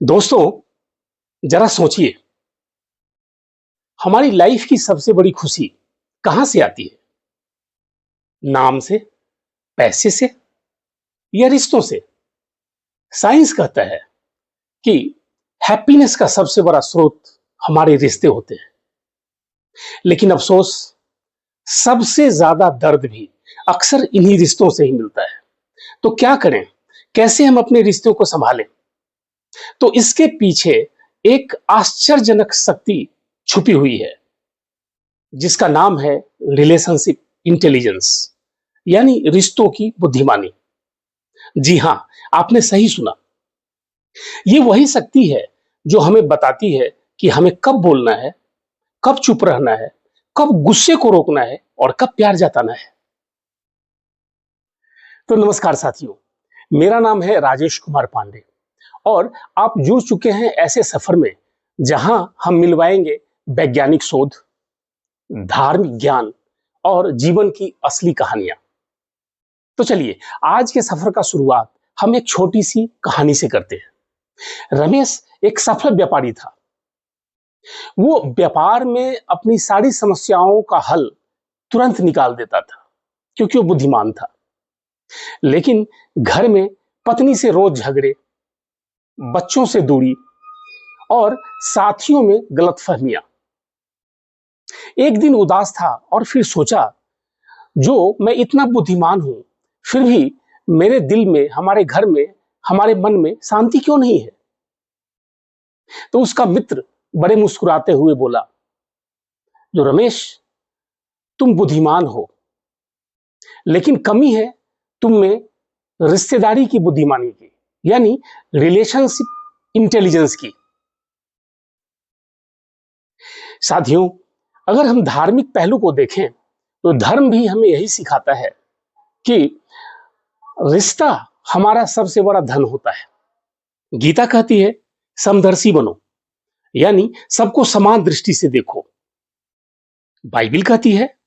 दोस्तों, जरा सोचिए, हमारी लाइफ की सबसे बड़ी खुशी कहां से आती है? नाम से, पैसे से या रिश्तों से? साइंस कहता है कि हैप्पीनेस का सबसे बड़ा स्रोत हमारे रिश्ते होते हैं। लेकिन अफसोस, सबसे ज्यादा दर्द भी अक्सर इन्हीं रिश्तों से ही मिलता है। तो क्या करें? कैसे हम अपने रिश्तों को संभालें? तो इसके पीछे एक आश्चर्यजनक शक्ति छुपी हुई है, जिसका नाम है रिलेशनशिप इंटेलिजेंस, यानी रिश्तों की बुद्धिमानी। जी हां, आपने सही सुना। ये वही शक्ति है जो हमें बताती है कि हमें कब बोलना है, कब चुप रहना है, कब गुस्से को रोकना है और कब प्यार जताना है। तो नमस्कार साथियों, मेरा नाम है राजेश कुमार पांडे और आप जुड़ चुके हैं ऐसे सफर में जहां हम मिलवाएंगे वैज्ञानिक शोध, धार्मिक ज्ञान और जीवन की असली कहानियां। तो चलिए, आज के सफर का शुरुआत हम एक छोटी सी कहानी से करते हैं। रमेश एक सफल व्यापारी था। वो व्यापार में अपनी सारी समस्याओं का हल तुरंत निकाल देता था, क्योंकि वो बुद्धिमान था। लेकिन घर में पत्नी से रोज झगड़े, बच्चों से दूरी और साथियों में गलतफहमियां। एक दिन उदास था और फिर सोचा, जो मैं इतना बुद्धिमान हूं, फिर भी मेरे दिल में, हमारे घर में, हमारे मन में शांति क्यों नहीं है? तो उसका मित्र बड़े मुस्कुराते हुए बोला, जो रमेश, तुम बुद्धिमान हो, लेकिन कमी है तुम में रिश्तेदारी की बुद्धिमानी की, यानी रिलेशनशिप इंटेलिजेंस की। साथियों, अगर हम धार्मिक पहलू को देखें तो धर्म भी हमें यही सिखाता है कि रिश्ता हमारा सबसे बड़ा धन होता है। गीता कहती है, समदर्शी बनो, यानी सबको समान दृष्टि से देखो। बाइबिल कहती है,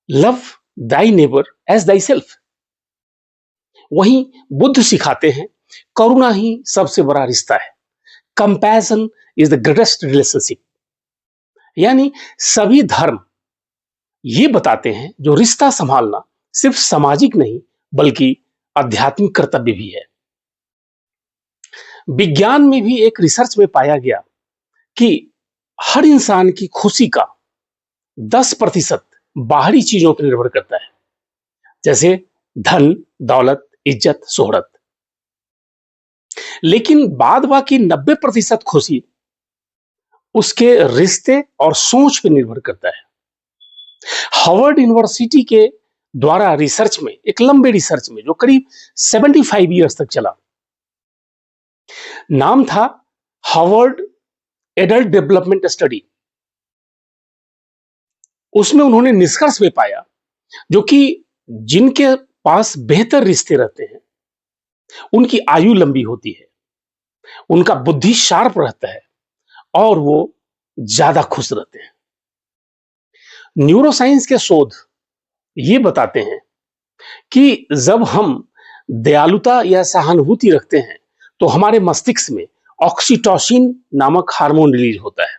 love thy neighbour as thyself. वहीं बुद्ध सिखाते हैं, करुणा ही सबसे बड़ा रिश्ता है। Compassion is the greatest relationship. यानी सभी धर्म ये बताते हैं, जो रिश्ता संभालना सिर्फ सामाजिक नहीं बल्कि आध्यात्मिक कर्तव्य भी है। विज्ञान में भी एक रिसर्च में पाया गया कि हर इंसान की खुशी का 10% बाहरी चीजों पर निर्भर करता है, जैसे धन, दौलत, इज्जत, शोहरत। लेकिन बाद बाकी 90% खुशी उसके रिश्ते और सोच पर निर्भर करता है। हार्वर्ड यूनिवर्सिटी के द्वारा रिसर्च में, एक लंबे रिसर्च में जो करीब 75 ईयर्स तक चला, नाम था हार्वर्ड एडल्ट डेवलपमेंट स्टडी। उसमें उन्होंने निष्कर्ष में पाया, जो कि जिनके पास बेहतर रिश्ते रहते हैं उनकी आयु लंबी होती है, उनका बुद्धि शार्प रहता है और वो ज्यादा खुश रहते हैं। न्यूरोसाइंस के शोध ये बताते हैं कि जब हम दयालुता या सहानुभूति रखते हैं तो हमारे मस्तिष्क में ऑक्सीटोसिन नामक हार्मोन रिलीज होता है।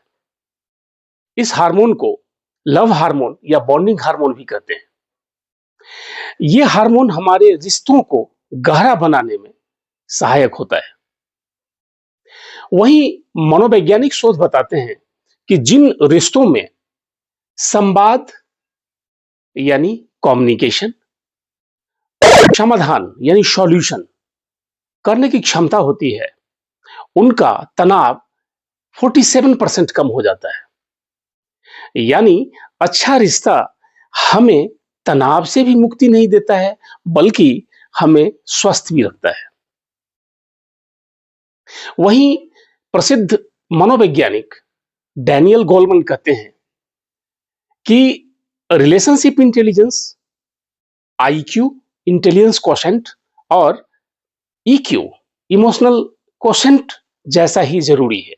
इस हार्मोन को लव हार्मोन या बॉन्डिंग हार्मोन भी कहते हैं। यह हार्मोन हमारे रिश्तों को गहरा बनाने में सहायक होता है। वहीं मनोवैज्ञानिक शोध बताते हैं कि जिन रिश्तों में संवाद यानी कम्युनिकेशन, समाधान यानी सॉल्यूशन करने की क्षमता होती है, उनका तनाव 47% कम हो जाता है। यानी अच्छा रिश्ता हमें तनाव से भी मुक्ति नहीं देता है, बल्कि हमें स्वस्थ भी रखता है। वहीं प्रसिद्ध मनोवैज्ञानिक डैनियल गोलमैन कहते हैं कि relationship intelligence, IQ intelligence quotient और ईक्यू इमोशनल क्वोशेंट जैसा ही जरूरी है।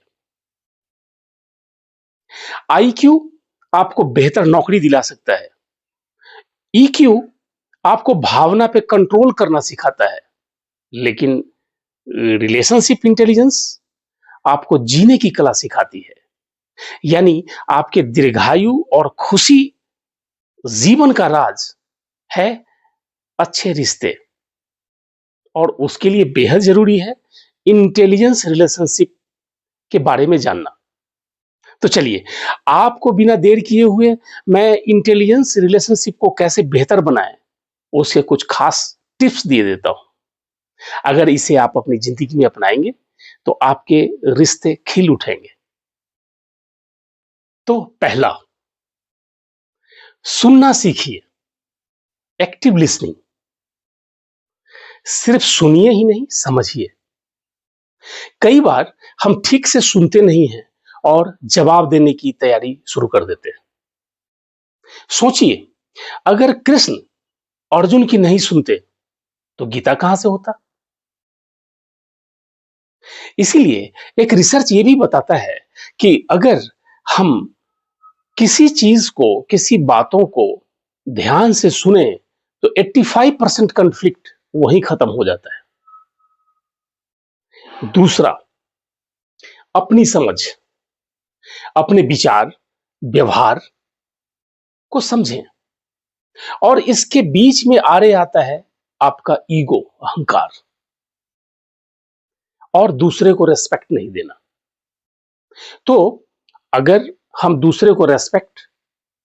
आईक्यू आपको बेहतर नौकरी दिला सकता है, ईक्यू आपको भावना पे कंट्रोल करना सिखाता है, लेकिन रिलेशनशिप इंटेलिजेंस आपको जीने की कला सिखाती है। यानी आपके दीर्घायु और खुशी जीवन का राज है अच्छे रिश्ते, और उसके लिए बेहद जरूरी है इंटेलिजेंस रिलेशनशिप के बारे में जानना। तो चलिए, आपको बिना देर किए हुए मैं इंटेलिजेंस रिलेशनशिप को कैसे बेहतर बनाएं, उसके कुछ खास टिप्स दिए देता हूं। अगर इसे आप अपनी जिंदगी में अपनाएंगे तो आपके रिश्ते खिल उठेंगे। तो पहला, सुनना सीखिए, एक्टिव लिसनिंग। सिर्फ सुनिए ही नहीं, समझिए। कई बार हम ठीक से सुनते नहीं हैं और जवाब देने की तैयारी शुरू कर देते हैं। सोचिए, अगर कृष्ण अर्जुन की नहीं सुनते तो गीता कहां से होता। इसीलिए एक रिसर्च ये भी बताता है कि अगर हम किसी चीज को, किसी बातों को ध्यान से सुने तो 85% कॉन्फ्लिक्ट वहीं खत्म हो जाता है। दूसरा, अपनी समझ, अपने विचार, व्यवहार को समझें। और इसके बीच में आ रहे आता है आपका ईगो, अहंकार, और दूसरे को रेस्पेक्ट नहीं देना। तो अगर हम दूसरे को रेस्पेक्ट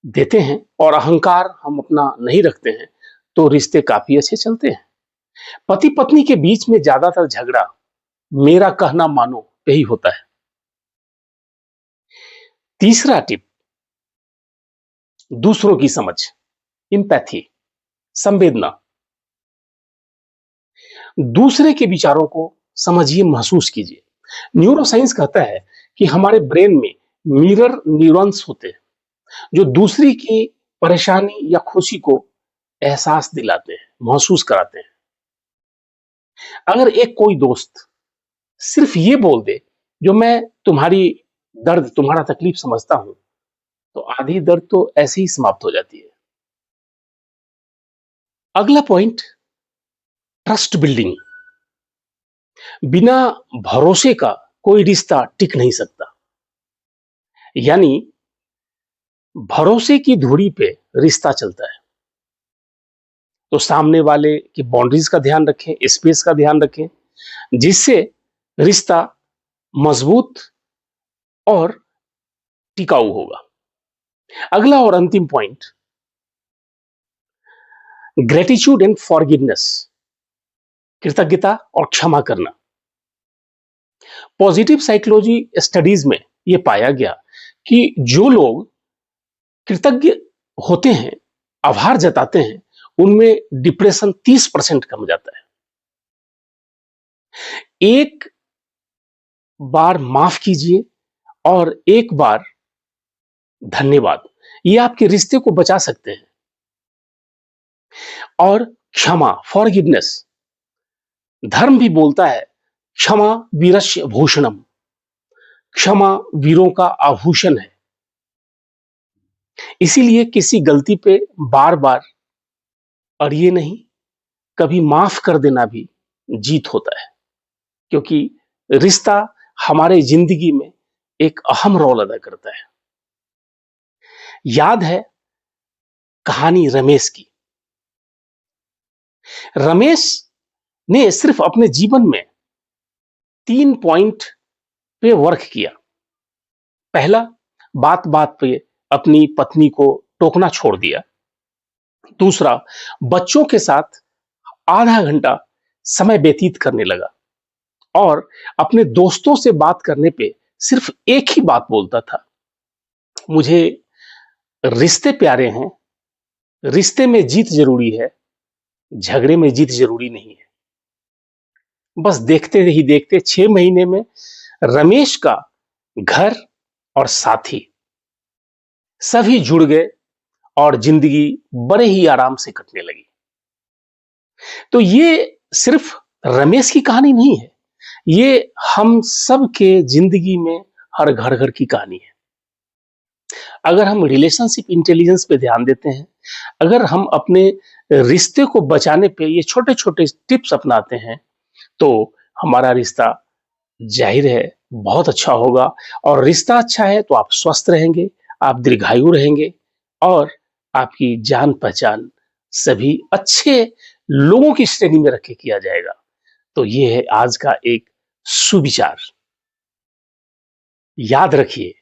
देते हैं और अहंकार हम अपना नहीं रखते हैं तो रिश्ते काफी अच्छे चलते हैं। पति पत्नी के बीच में ज्यादातर झगड़ा मेरा कहना मानो यही होता है। तीसरा टिप, दूसरों की समझ, इंपैथी, संवेदना। दूसरे के विचारों को समझिए, महसूस कीजिए। न्यूरोसाइंस कहता है कि हमारे ब्रेन में मिरर न्यूरॉन्स होते हैं जो दूसरी की परेशानी या खुशी को एहसास दिलाते हैं, महसूस कराते हैं। अगर एक कोई दोस्त सिर्फ ये बोल दे जो मैं तुम्हारी दर्द, तुम्हारा तकलीफ समझता हूं, तो आधी दर्द तो ऐसे ही समाप्त हो जाती है। अगला पॉइंट, ट्रस्ट बिल्डिंग। बिना भरोसे का कोई रिश्ता टिक नहीं सकता। यानी भरोसे की धुरी पे रिश्ता चलता है। तो सामने वाले की बाउंड्रीज का ध्यान रखें, स्पेस का ध्यान रखें, जिससे रिश्ता मजबूत और टिकाऊ होगा। अगला और अंतिम पॉइंट, ग्रेटिट्यूड एंड फॉरगिवनेस, कृतज्ञता और क्षमा करना। पॉजिटिव साइकोलॉजी स्टडीज में यह पाया गया कि जो लोग कृतज्ञ होते हैं, आभार जताते हैं, उनमें डिप्रेशन 30% कम जाता है। एक बार माफ कीजिए और एक बार धन्यवाद, ये आपके रिश्ते को बचा सकते हैं। और क्षमा, फॉरगिवनेस, धर्म भी बोलता है क्षमा वीरस्य भूषणम, क्षमा वीरों का आभूषण है। इसीलिए किसी गलती पे बार बार अड़िए नहीं, कभी माफ कर देना भी जीत होता है, क्योंकि रिश्ता हमारे जिंदगी में एक अहम रोल अदा करता है। याद है कहानी रमेश की। रमेश ने सिर्फ अपने जीवन में 3 पॉइंट पे वर्क किया। पहला, बात बात पे अपनी पत्नी को टोकना छोड़ दिया। दूसरा, बच्चों के साथ आधा घंटा समय व्यतीत करने लगा और अपने दोस्तों से बात करने पे सिर्फ एक ही बात बोलता था, मुझे रिश्ते प्यारे हैं, रिश्ते में जीत जरूरी है, झगड़े में जीत जरूरी नहीं है। बस देखते ही देखते 6 महीने में रमेश का घर और साथी सभी जुड़ गए और जिंदगी बड़े ही आराम से कटने लगी। तो ये सिर्फ रमेश की कहानी नहीं है, ये हम सब के जिंदगी में हर घर घर की कहानी है। अगर हम रिलेशनशिप इंटेलिजेंस पे ध्यान देते हैं, अगर हम अपने रिश्ते को बचाने पे ये छोटे छोटे टिप्स अपनाते हैं, तो हमारा रिश्ता जाहिर है बहुत अच्छा होगा। और रिश्ता अच्छा है तो आप स्वस्थ रहेंगे, आप दीर्घायु रहेंगे और आपकी जान पहचान सभी अच्छे लोगों की श्रेणी में रख के किया जाएगा। तो ये है आज का एक सुविचार। याद रखिए,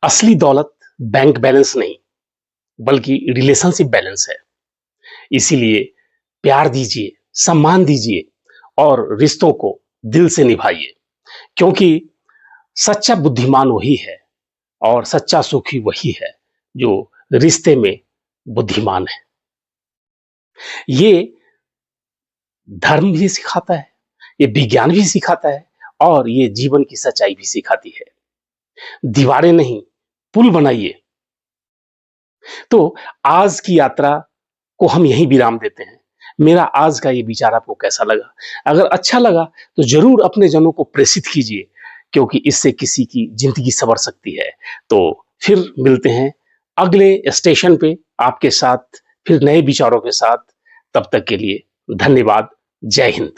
असली दौलत बैंक बैलेंस नहीं बल्कि रिलेशनशिप बैलेंस है। इसीलिए प्यार दीजिए, सम्मान दीजिए और रिश्तों को दिल से निभाइए, क्योंकि सच्चा बुद्धिमान वही है और सच्चा सुखी वही है जो रिश्ते में बुद्धिमान है। ये धर्म भी सिखाता है, ये विज्ञान भी सिखाता है और ये जीवन की सच्चाई भी सिखाती है। दीवारें नहीं, पुल बनाइए। तो आज की यात्रा को हम यहीं विराम देते हैं। मेरा आज का ये विचार आपको कैसा लगा? अगर अच्छा लगा तो जरूर अपने जनों को प्रेषित कीजिए, क्योंकि इससे किसी की जिंदगी संवर सकती है। तो फिर मिलते हैं अगले स्टेशन पे आपके साथ, फिर नए विचारों के साथ। तब तक के लिए धन्यवाद। जय हिंद।